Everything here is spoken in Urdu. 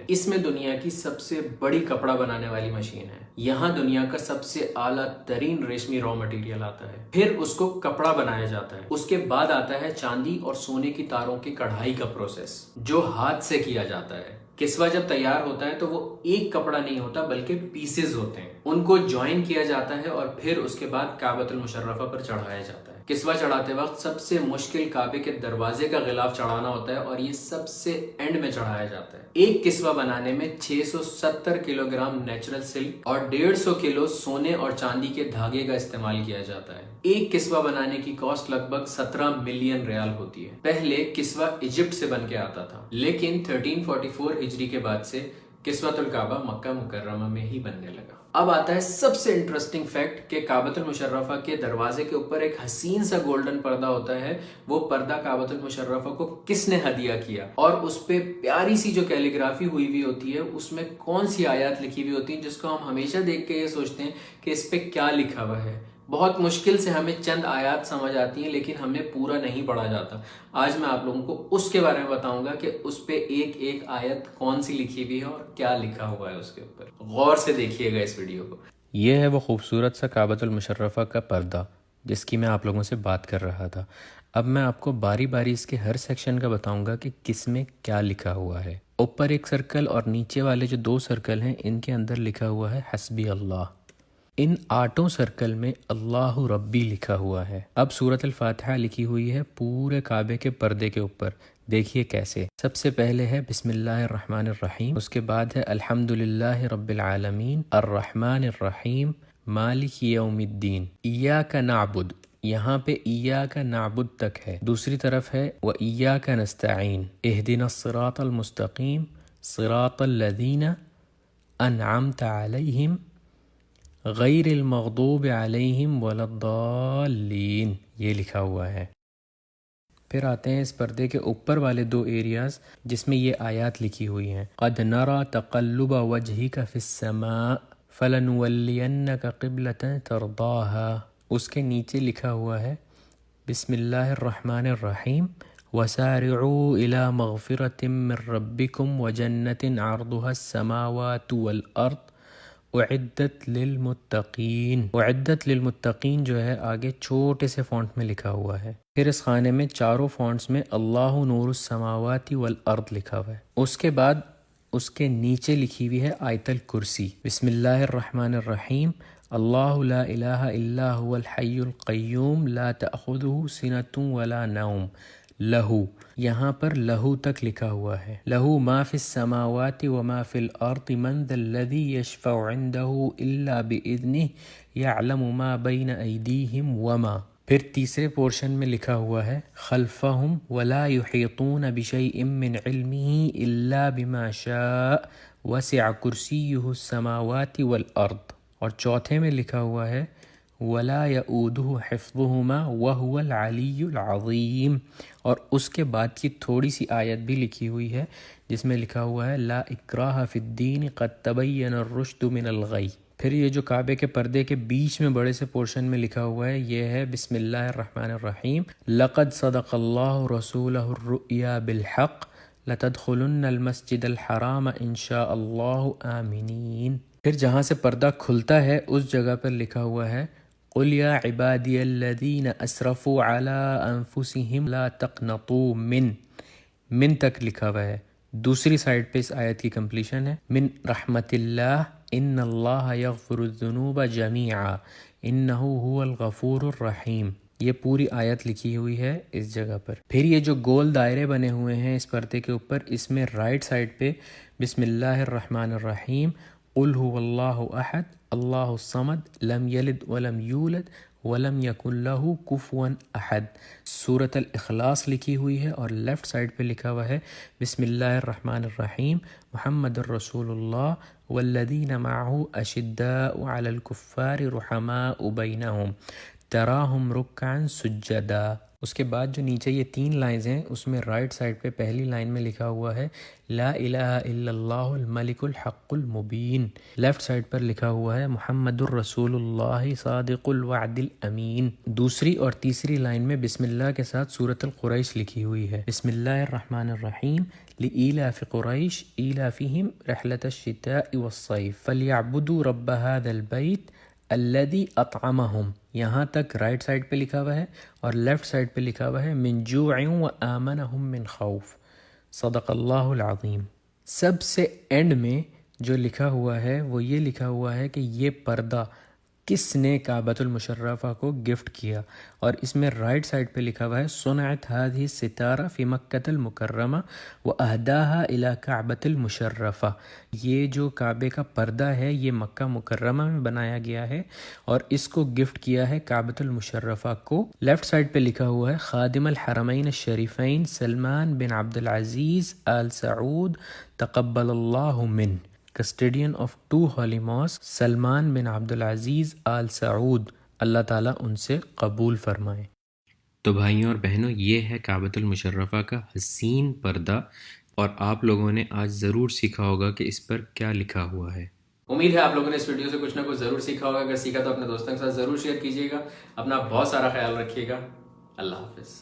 اس میں دنیا کی سب سے بڑی کپڑا بنانے والی مشین ہے. یہاں دنیا کا سب سے اعلیٰ ترین ریشمی را مٹیریل آتا ہے، پھر اس کو کپڑا بنایا جاتا ہے. اس کے بعد آتا ہے چاندی اور سونے کی تاروں کی کڑھائی کا پروسیس جو ہاتھ سے کیا جاتا ہے. کسوہ جب تیار ہوتا ہے تو وہ ایک کپڑا نہیں ہوتا بلکہ پیسز ہوتے ہیں. ان کو جوائن کیا جاتا ہے اور پھر اس کے بعد کعبۃ المشرفہ پر چڑھایا جاتا ہے. کسوہ چڑھاتے وقت سب سے مشکل کعبے کے دروازے کا غلاف چڑھانا ہوتا ہے اور یہ سب سے اینڈ میں چڑھایا جاتا ہے. ایک کسوہ بنانے میں 670 کلو گرام نیچرل سلک اور 150 کلو سونے اور چاندی کے دھاگے کا استعمال کیا جاتا ہے. ایک کسوہ بنانے کی کاسٹ لگ بھگ 17 ملین ریال ہوتی ہے. پہلے کسوہ ایجپٹ سے بن کے آتا تھا، لیکن 1344 ہجری کے بعد سے کسوۃ الکعبہ مکہ مکرمہ میں ہی بننے لگا. اب آتا ہے سب سے انٹرسٹنگ فیکٹ کہ کعبۃ المشرفہ کے دروازے کے اوپر ایک حسین سا گولڈن پردہ ہوتا ہے. وہ پردہ کعبۃ المشرفہ کو کس نے ہدیہ کیا اور اس پہ پیاری سی جو کیلیگرافی ہوئی ہوتی ہے اس میں کون سی آیات لکھی ہوئی ہوتی ہیں جس کو ہم ہمیشہ دیکھ کے یہ سوچتے ہیں کہ اس پہ کیا لکھا ہوا ہے. بہت مشکل سے ہمیں چند آیات سمجھ آتی ہیں لیکن ہمیں پورا نہیں پڑھا جاتا. آج میں آپ لوگوں کو اس کے بارے میں بتاؤں گا کہ اس پہ ایک ایک آیت کون سی لکھی ہوئی ہے اور کیا لکھا ہوا ہے اس کے اوپر. غور سے دیکھیے گا اس ویڈیو کو. یہ ہے وہ خوبصورت سا کعبۃ المشرفہ کا پردہ جس کی میں آپ لوگوں سے بات کر رہا تھا. اب میں آپ کو باری باری اس کے ہر سیکشن کا بتاؤں گا کہ کس میں کیا لکھا ہوا ہے. اوپر ایک سرکل اور نیچے والے جو 2 سرکل ہیں ان کے اندر لکھا ہوا ہے حسبی اللہ. ان 8 سرکل میں اللہ ربی لکھا ہوا ہے. اب سورۃ الفاتحہ لکھی ہوئی ہے پورے کعبے کے پردے کے اوپر. دیکھیے کیسے. سب سے پہلے ہے بسم اللہ الرحمن الرحیم، اس کے بعد ہے الحمد للہ رب العالمین الرحمن الرحیم مالک یوم الدین. ایاک نعبد، یہاں پہ ایاک نعبد تک ہے. دوسری طرف ہے وایاک نستعین اہدنا الصراط المستقیم صراط الذین انعمت علیہم غیر المغضوب علیہم ولا الضالین، یہ لکھا ہوا ہے. پھر آتے ہیں اس پردے کے اوپر والے 2 ایریاز جس میں یہ آیات لکھی ہوئی ہیں. قد نرى تقلب وجهك في السماء فلنولینک قبلۃ ترضاها. اس کے نیچے لکھا ہوا ہے بسم اللہ الرحمن الرحیم وسارعوا الى مغفرۃ من ربکم وجنۃ عرضها السماوات والارض اعدت للمتقین. اعدت للمتقین جو ہے آگے چھوٹے سے فونٹ میں لکھا ہوا ہے. پھر اس خانے میں چاروں فونٹس میں اللہ نور السماوات والارض لکھا ہوا ہے. اس کے بعد اس کے نیچے لکھی ہوئی ہے آیت الکرسی. بسم اللہ الرحمن الرحیم اللہ لا الہ الا هو الحی القیوم لا تأخذه سنۃ ولا نوم لہو. یہاں پر لہو تک لکھا ہوا ہے. لہو ما فی السماوات وما فی الارض من ذا الذی یشفع عنده الا باذنہ یعلم ما بین ایدیہم وما. پھر تیسرے پورشن میں لکھا ہوا ہے خلفہم ولا یحیطون بشیء من علمہ الا بما شاء وسع کرسیہ السماوات والارض. اور چوتھے میں لکھا ہوا ہے ولا یؤودہ حفظہما وہو العلی العظیم. اور اس کے بعد کی تھوڑی سی آیت بھی لکھی ہوئی ہے جس میں لکھا ہوا ہے لا اکراہ فی الدین قد تبین الرشد من الغی. پھر یہ جو کعبے کے پردے کے بیچ میں بڑے سے پورشن میں لکھا ہوا ہے یہ ہے بسم اللہ الرحمن الرحیم لقد صدق اللہ رسولہ الرؤیا بالحق لتدخلن المسجد الحرام ان شاء اللہ آمنین. پھر جہاں سے پردہ کھلتا ہے اس جگہ پر لکھا ہوا ہے قل یا عبادی الذین اسرفوا علی انفسہم لا تقنطوا من تک لکھا ہوا ہے. دوسری سائڈ پہ اس آیت کی کمپلیشن ہے من رحمت اللہ ان اللہ یغفر الذنوب جمیعا انہ هو الغفور الرحیم. یہ پوری آیت لکھی ہوئی ہے اس جگہ پر. پھر یہ جو گول دائرے بنے ہوئے ہیں اس پردے کے اوپر اس میں رائٹ سائڈ پہ بسم اللہ الرحمن الرحیم قل هو اللہ احد اللہ الصمد لم یلد ولم یولد ولم یکن لہ کفوا احد. سورۃ الاخلاص لکھی ہوئی ہے اور لیفٹ سائڈ پہ لکھا ہوا ہے بسم اللہ الرحمن الرحیم محمد الرسول اللہ والذین معہ اشداء علی الکفار رحماء بینہم تراہم رکعا سجدا. اس کے بعد جو نیچے یہ 3 لائنز ہیں اس میں رائٹ سائڈ پہ پہلی لائن میں لکھا ہوا ہے لا الہ الا اللہ الملک الحق المبین. لیفٹ سائڈ پر لکھا ہوا ہے محمد الرسول اللہ صادق الوعد الامین. دوسری اور تیسری لائن میں بسم اللہ کے ساتھ سورۃ القریش لکھی ہوئی ہے بسم اللہ الرحمن الرحیم لإيلاف قريش إيلافهم رحلة الشتاء والصيف فليعبدوا رب هذا البيت الذي أطعمهم. یہاں تک رائٹ سائڈ پہ لکھا ہوا ہے اور لیفٹ سائڈ پہ لکھا ہوا ہے من جوع وآمنهم من خوف. صدق اللہ العظیم. سب سے اینڈ میں جو لکھا ہوا ہے وہ یہ لکھا ہوا ہے کہ یہ پردہ کس نے کعبۃ المشرفہ کو گفٹ کیا، اور اس میں رائٹ سائڈ پہ لکھا ہوا ہے صنعت هذه الستارہ فی مکۃ المکرمہ واہداها الی کعبۃ المشرفہ. یہ جو کعبے کا پردہ ہے یہ مکہ مکرمہ میں بنایا گیا ہے اور اس کو گفٹ کیا ہے کعبۃ المشرفہ کو. لیفٹ سائڈ پہ لکھا ہوا ہے خادم الحرمین الشریفین سلمان بن عبد العزیز آل سعود تقبل اللہ من، کسٹیڈین آف 2 ہولی ماسک سلمان بن عبد العزیز آل سعود، اللہ تعالیٰ ان سے قبول فرمائے. تو بھائیوں اور بہنوں، یہ ہے کعبۃ المشرفہ کا حسین پردہ، اور آپ لوگوں نے آج ضرور سیکھا ہوگا کہ اس پر کیا لکھا ہوا ہے. امید ہے آپ لوگوں نے اس ویڈیو سے کچھ نہ کچھ ضرور سیکھا ہوگا. اگر سیکھا تو اپنے دوستوں کے ساتھ ضرور شیئر کیجیے گا. اپنا بہت سارا خیال رکھیے گا. اللہ حافظ.